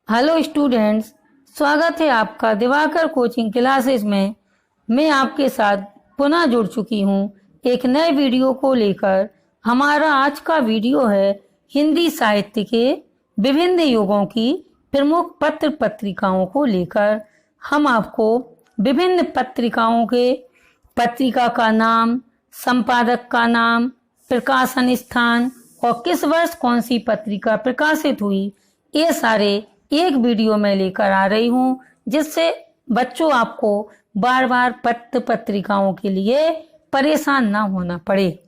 Hello students, स्वागत है आपका दिवाकर कोचिंग क्लासेस में। मैं आपके साथ पुनः जुड़ चुकी हूँ एक नए वीडियो को लेकर। हमारा आज का वीडियो है हिंदी साहित्य के विभिन्न युगों की प्रमुख पत्र पत्रिकाओं को लेकर। हम आपको विभिन्न पत्रिकाओं के पत्रिका का नाम, संपादक का नाम, प्रकाशन स्थान और किस वर्ष कौन सी पत्रिका प्रकाशित हुई, ये सारे एक वीडियो में लेकर आ रही हूँ, जिससे बच्चों आपको बार बार पत्र पत्रिकाओं के लिए परेशान ना होना पड़े।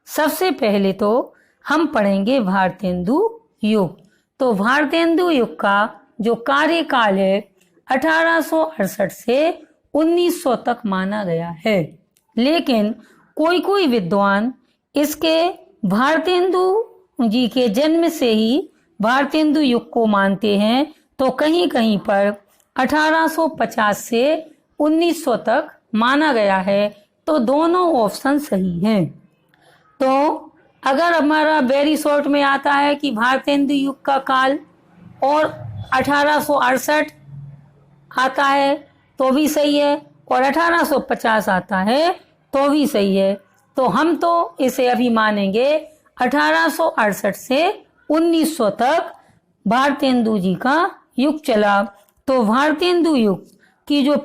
सबसे पहले तो हम पढ़ेंगे भारतेंदु युग। तो भारतेंदु युग का जो कार्यकाल है 1868 से 1900 तक माना गया है, लेकिन कोई कोई विद्वान इसके भारतेंदु जी के जन्म से ही भारतेंदु युग को मानते हैं, तो कहीं कहीं पर 1850 से 1900 तक माना गया है। तो दोनों ऑप्शन सही हैं। तो अगर हमारा वेरी शॉर्ट में आता है कि भारतेंदु युग का काल और 1868 आता है तो भी सही है, और 1850 आता है तो भी सही है। तो हम तो इसे अभी मानेंगे 1868 से 1900 तक भारतेंदु जी का युग चला। तो भारतेंदु युग की जो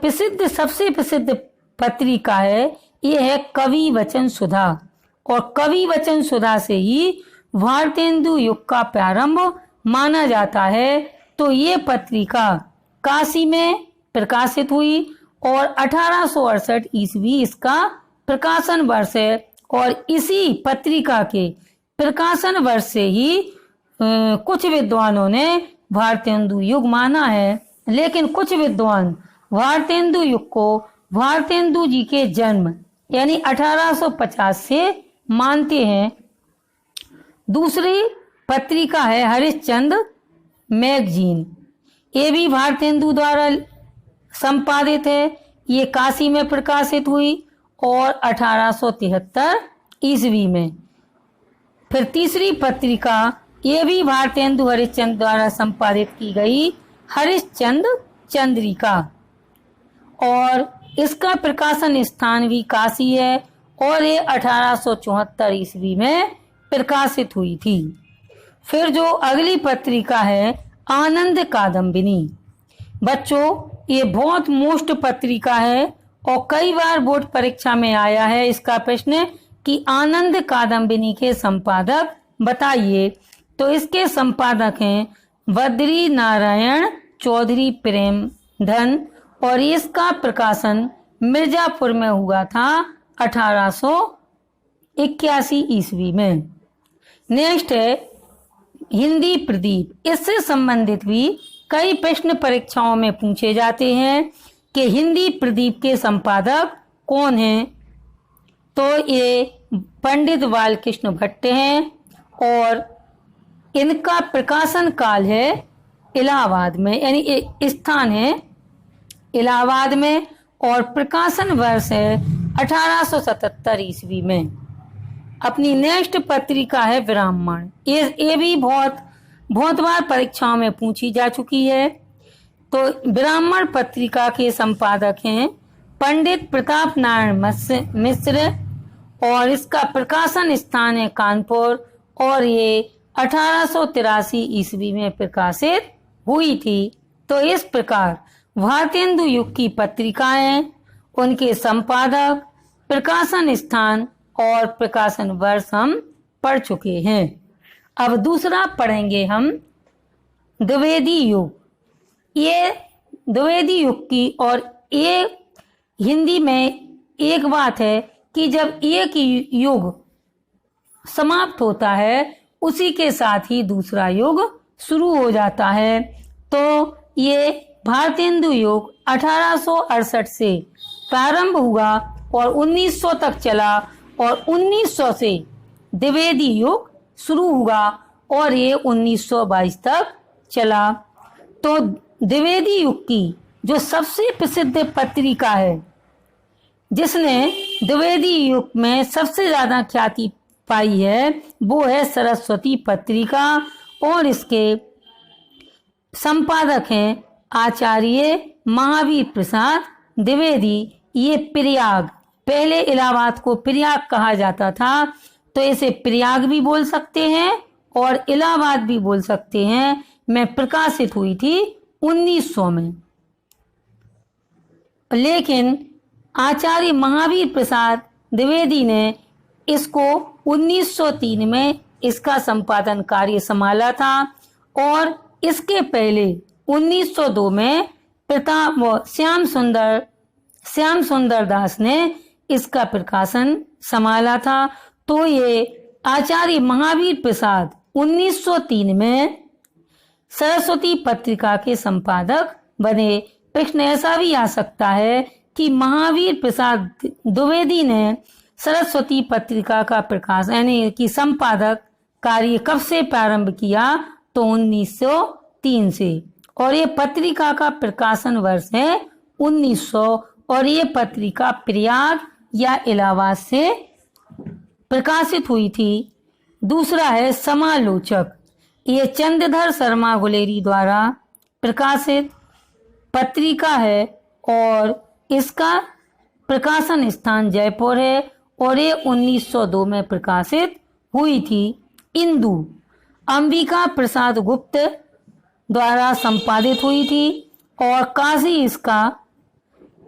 सबसे प्रसिद्ध पत्रिका है, ये है कवि वचन सुधा, और कवि वचन सुधा से ही भारतेंदु युग का प्रारंभ माना जाता है। तो ये पत्रिका काशी में प्रकाशित हुई और 1868 ईस्वी इसका प्रकाशन वर्ष है, और इसी पत्रिका के प्रकाशन वर्ष से ही कुछ विद्वानों ने भारतेंदु युग माना है। लेकिन कुछ विद्वान भारतेंदु युग को भारतेंदु जी के जन्म यानी 1850 से मानते हैं। दूसरी पत्रिका है हरिश्चंद्र मैगजीन। ये भी भारतेंदु द्वारा संपादित है। ये काशी में प्रकाशित हुई और 1873 ईस्वी में। फिर तीसरी पत्रिका ये भी भारतेंदु हरिश्चंद्र द्वारा संपादित की गई, हरिश्चंद्र चंद्रिका, और इसका प्रकाशन स्थान भी काशी है, और ये 1874 ईस्वी में प्रकाशित हुई थी। फिर जो अगली पत्रिका है आनंद कादम्बिनी। बच्चों, ये बहुत मोस्ट पत्रिका है और कई बार बोर्ड परीक्षा में आया है इसका प्रश्न कि आनंद कादम्बिनी के संपादक बताइए। तो इसके संपादक हैं बद्री नारायण चौधरी प्रेमधन, और इसका प्रकाशन मिर्जापुर में हुआ था 1881 ईस्वी में। नेक्स्ट है हिंदी प्रदीप। इससे संबंधित भी कई प्रश्न परीक्षाओं में पूछे जाते हैं कि हिंदी प्रदीप के संपादक कौन हैं। तो ये पंडित बालकृष्ण भट्ट हैं, और इनका प्रकाशन काल है इलाहाबाद में, यानी स्थान है इलाहाबाद में, और प्रकाशन वर्ष है 1877 ईस्वी में। अपनी नेक्स्ट पत्रिका है ब्राह्मण। ये भी बहुत बार परीक्षाओं में पूछी जा चुकी है। तो ब्राह्मण पत्रिका के संपादक हैं पंडित प्रताप नारायण मिश्र, और इसका प्रकाशन स्थान है कानपुर, और ये 1883 ईस्वी में प्रकाशित हुई थी। तो इस प्रकार भारतेंदु युग की पत्रिकाएं, उनके संपादक, प्रकाशन स्थान और प्रकाशन वर्ष हम पढ़ चुके हैं। अब दूसरा पढ़ेंगे हम द्विवेदी युग। ये द्विवेदी युग की, और ये हिंदी में एक बात है कि जब एक युग समाप्त होता है उसी के साथ ही दूसरा युग शुरू हो जाता है। तो ये भारतेंदु युग 1868 से प्रारंभ हुआ और 1900 तक चला, और 1900 से द्विवेदी युग शुरू हुआ और ये 1922 तक चला। तो द्विवेदी युग की जो सबसे प्रसिद्ध पत्रिका है, जिसने द्विवेदी युग में सबसे ज्यादा ख्याति पाई है, वो है सरस्वती पत्रिका, और इसके संपादक हैं आचार्य महावीर प्रसाद द्विवेदी। ये प्रयाग, पहले इलाहाबाद को प्रयाग कहा जाता था, तो इसे प्रयाग भी बोल सकते हैं और इलाहाबाद भी बोल सकते हैं। में प्रकाशित हुई थी 1900 में। लेकिन आचार्य महावीर प्रसाद द्विवेदी ने इसको 1903 में इसका संपादन कार्य संभाला था और इसके पहले 1902 में प्रताप श्याम सुंदर दास ने इसका प्रकाशन संभाला था। तो ये आचार्य महावीर प्रसाद 1903 में सरस्वती पत्रिका के संपादक बने। प्रश्न ऐसा भी आ सकता है कि महावीर प्रसाद द्विवेदी ने सरस्वती पत्रिका का प्रकाशन यानी कि संपादक कार्य कब से प्रारंभ किया, तो 1903 से, और ये पत्रिका का प्रकाशन वर्ष है 1900, और ये पत्रिका प्रयाग या इलाहाबाद से प्रकाशित हुई थी। दूसरा है समालोचक। ये चंद्रधर शर्मा गुलेरी द्वारा प्रकाशित पत्रिका है और इसका प्रकाशन स्थान जयपुर है और ये 1902 में प्रकाशित हुई थी। इंदु अंबिका प्रसाद गुप्त द्वारा संपादित हुई थी और काशी इसका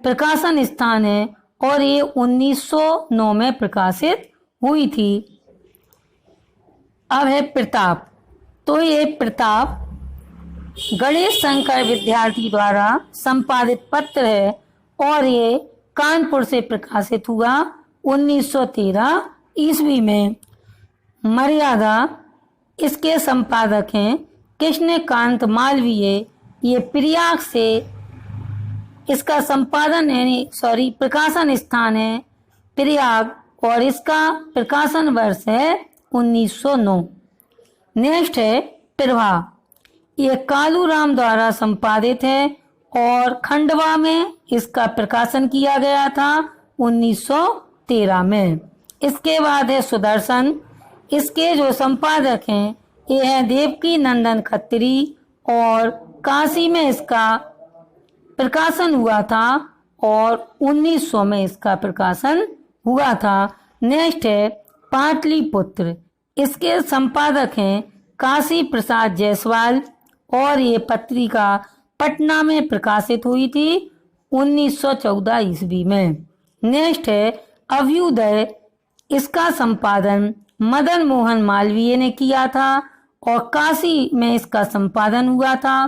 प्रकाशन स्थान है और ये 1909 में प्रकाशित हुई थी। अब है प्रताप। तो ये प्रताप गणेश शंकर विद्यार्थी द्वारा संपादित पत्र है और ये कानपुर से प्रकाशित हुआ 1913 ईस्वी में। मर्यादा इसके संपादक हैं कृष्णकांत मालवीय। ये प्रयाग से इसका संपादन प्रकाशन स्थान है प्रयाग और इसका प्रकाशन वर्ष है 1909। नेक्स्ट है प्रभा। ये कालूराम द्वारा संपादित है और खंडवा में इसका प्रकाशन किया गया था 1913 में। इसके बाद है सुदर्शन। इसके जो संपादक हैं ये हैं देवकी नंदन खत्री और काशी में इसका प्रकाशन हुआ था और 1900 में इसका प्रकाशन हुआ था। नेक्स्ट है पाटलिपुत्र। इसके संपादक हैं काशी प्रसाद जायसवाल और ये पत्रिका पटना में प्रकाशित हुई थी 1914 ईस्वी में। नेक्स्ट है अभ्युदय। इसका संपादन मदन मोहन मालवीय ने किया था और काशी में इसका संपादन हुआ था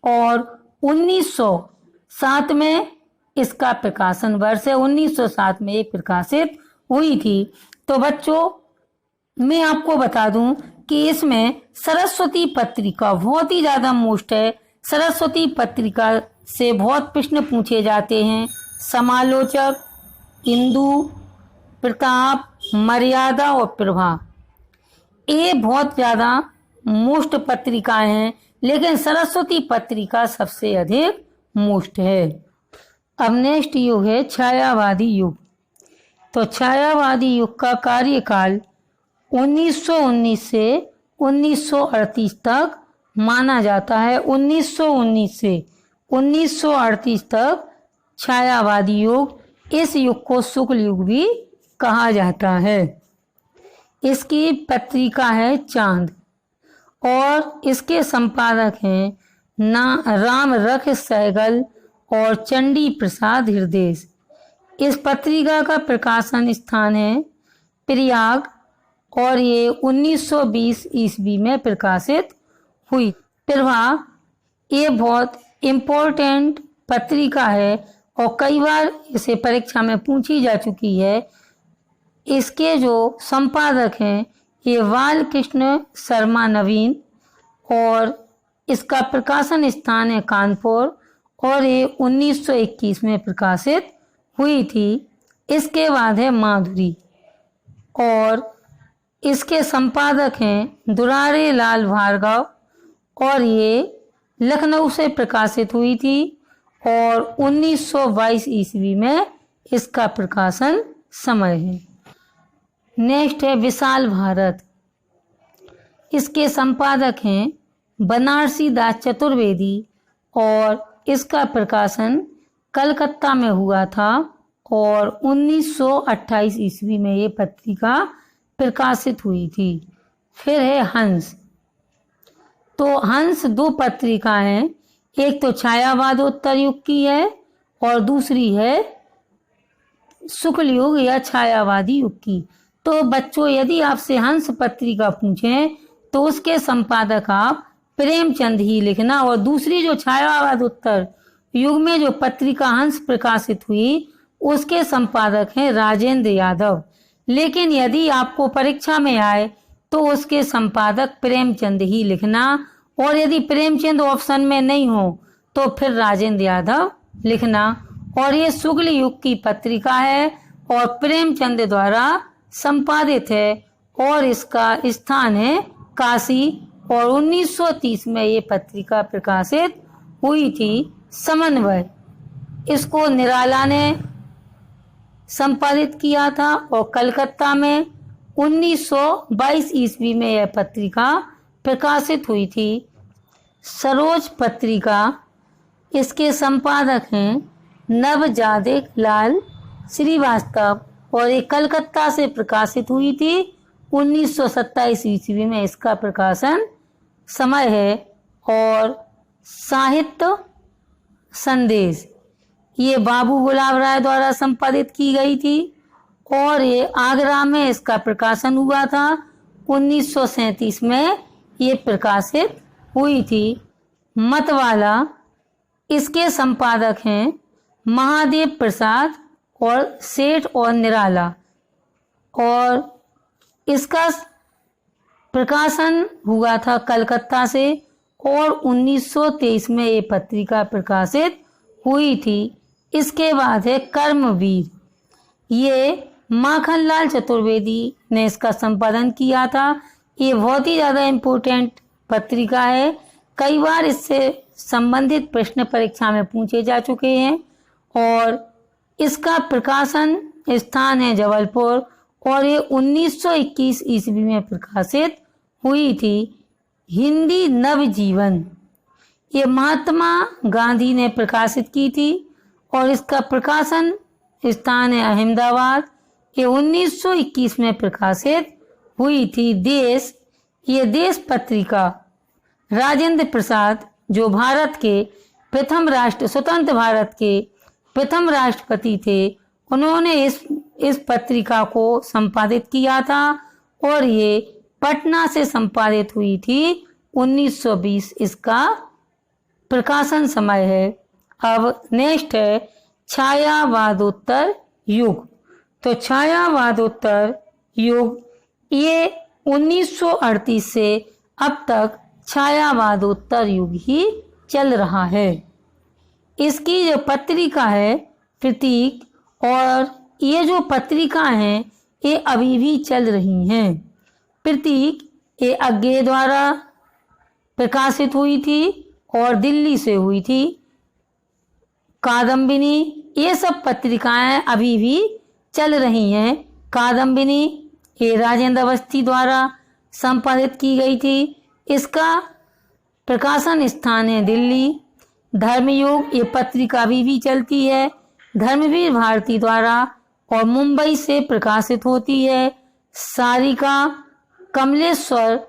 और 1907 में इसका प्रकाशन वर्ष है 1907 में ये प्रकाशित हुई थी। तो बच्चों मैं आपको बता दूं कि इसमें सरस्वती पत्रिका बहुत ही ज्यादा मोस्ट है। सरस्वती पत्रिका से बहुत प्रश्न पूछे जाते हैं। समालोचक, इंदु, प्रताप, मर्यादा और प्रभा, ये बहुत ज्यादा मोस्ट पत्रिकाएं हैं, लेकिन सरस्वती पत्रिका सबसे अधिक मोस्ट है। अब नेक्स्ट युग है छायावादी युग। तो छायावादी युग का कार्यकाल 1919 से 1938 तक माना जाता है। 1919 से 1938 तक छायावादी युग, इस युग को शुक्ल युग भी कहा जाता है। इसकी पत्रिका है चांद और इसके संपादक हैं राम रख सहगल और चंडी प्रसाद हृदय। इस पत्रिका का प्रकाशन स्थान है प्रयाग और ये 1920 ईस्वी में प्रकाशित हुई। प्रभा ये बहुत इम्पोर्टेंट पत्रिका है और कई बार इसे परीक्षा में पूछी जा चुकी है। इसके जो संपादक हैं ये बालकृष्ण शर्मा नवीन और इसका प्रकाशन स्थान है कानपुर और ये 1921 में प्रकाशित हुई थी। इसके बाद है माधुरी और इसके संपादक हैं दुरारे लाल भार्गव और ये लखनऊ से प्रकाशित हुई थी और 1922 ईस्वी में इसका प्रकाशन समय है। नेक्स्ट है विशाल भारत। इसके संपादक हैं बनारसी दास चतुर्वेदी और इसका प्रकाशन कलकत्ता में हुआ था और 1928 ईस्वी में ये पत्रिका प्रकाशित हुई थी। फिर है हंस। तो हंस दो पत्रिका हैं, एक तो छायावादोत्तर युग की है और दूसरी है शुक्ल युग या छायावादी युग की। तो बच्चों, यदि आपसे हंस पत्रिका पूछें तो उसके संपादक आप प्रेमचंद ही लिखना, और दूसरी जो छायावादोत्तर युग में जो पत्रिका हंस प्रकाशित हुई उसके संपादक हैं राजेंद्र यादव। लेकिन यदि आपको परीक्षा में आए तो उसके संपादक प्रेमचंद ही लिखना, और यदि प्रेमचंद ऑप्शन में नहीं हो तो फिर राजेंद्र यादव लिखना। और ये शुक्ल युग की पत्रिका है और प्रेमचंद द्वारा संपादित है और इसका स्थान है काशी, और 1930 में ये पत्रिका प्रकाशित हुई थी। समन्वय, इसको निराला ने संपादित किया था और कलकत्ता में 1922 ईस्वी में यह पत्रिका प्रकाशित हुई थी। सरोज पत्रिका, इसके संपादक हैं नवजादिक लाल श्रीवास्तव और ये कलकत्ता से प्रकाशित हुई थी 1927 ईस्वी में इसका प्रकाशन समय है। और साहित्य संदेश, ये बाबू गुलाब राय द्वारा संपादित की गई थी और ये आगरा में इसका प्रकाशन हुआ था। 1937 में ये प्रकाशित हुई थी। मतवाला, इसके संपादक हैं महादेव प्रसाद और सेठ और निराला, और इसका प्रकाशन हुआ था कलकत्ता से और 1923 में ये पत्रिका प्रकाशित हुई थी। इसके बाद है कर्मवीर, ये माखनलाल चतुर्वेदी ने इसका संपादन किया था। ये बहुत ही ज़्यादा इम्पोर्टेंट पत्रिका है, कई बार इससे संबंधित प्रश्न परीक्षा में पूछे जा चुके हैं और इसका प्रकाशन स्थान है जबलपुर और ये 1921 ईस्वी में प्रकाशित हुई थी। हिंदी नवजीवन, ये महात्मा गांधी ने प्रकाशित की थी और इसका प्रकाशन स्थान है अहमदाबाद। ये 1921 में प्रकाशित हुई थी। देश, ये देश पत्रिका राजेंद्र प्रसाद जो भारत के स्वतंत्र भारत के प्रथम राष्ट्रपति थे, उन्होंने इस पत्रिका को संपादित किया था और ये पटना से संपादित हुई थी 1920 इसका प्रकाशन समय है। अब नेक्स्ट है छायावादोत्तर युग। तो छायावादोत्तर युग ये 1938 से अब तक छायावादोत्तर युग ही चल रहा है। इसकी जो पत्रिका है प्रतीक, और ये जो पत्रिका हैं ये अभी भी चल रही हैं। प्रतीक ये अज्ञे द्वारा प्रकाशित हुई थी और दिल्ली से हुई थी। कादम्बिनी, ये सब पत्रिकाएं अभी भी चल रही हैं। कादम्बिनी ये राजेंद्र अवस्थी द्वारा संपादित की गई थी, इसका प्रकाशन स्थान है दिल्ली। धर्मयुग ये पत्रिका अभी भी चलती है, धर्मवीर भारती द्वारा और मुंबई से प्रकाशित होती है। सारिका कमलेश्वर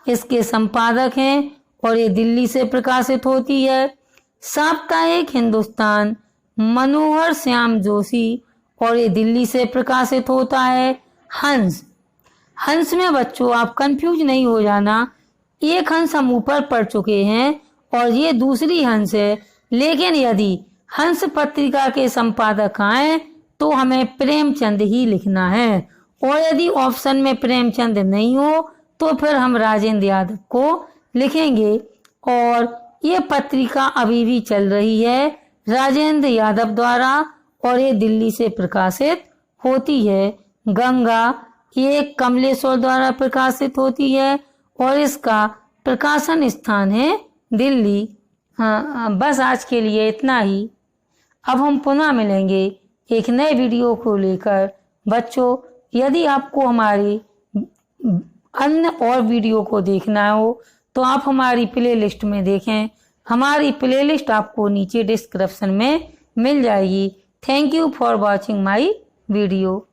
इसके संपादक हैं और ये दिल्ली से प्रकाशित होती है। साप्ताहिक हिंदुस्तान मनोहर श्याम जोशी और ये दिल्ली से प्रकाशित होता है। हंस, हंस में बच्चों आप कंफ्यूज नहीं हो जाना, एक हंस हम ऊपर पढ़ चुके हैं और ये दूसरी हंस है, लेकिन यदि हंस पत्रिका के संपादक आए तो हमें प्रेमचंद ही लिखना है, और यदि ऑप्शन में प्रेमचंद नहीं हो तो फिर हम राजेंद्र यादव को लिखेंगे। और ये पत्रिका अभी भी चल रही है राजेंद्र यादव द्वारा और ये दिल्ली से प्रकाशित होती है। गंगा ये कमलेश्वर द्वारा प्रकाशित होती है और इसका प्रकाशन स्थान है दिल्ली। हाँ, बस आज के लिए इतना ही। अब हम पुनः मिलेंगे एक नए वीडियो को लेकर। बच्चों, यदि आपको हमारी अन्य और वीडियो को देखना हो तो आप हमारी प्लेलिस्ट में देखें। हमारी प्लेलिस्ट आपको नीचे डिस्क्रिप्शन में मिल जाएगी। Thank you for watching my video.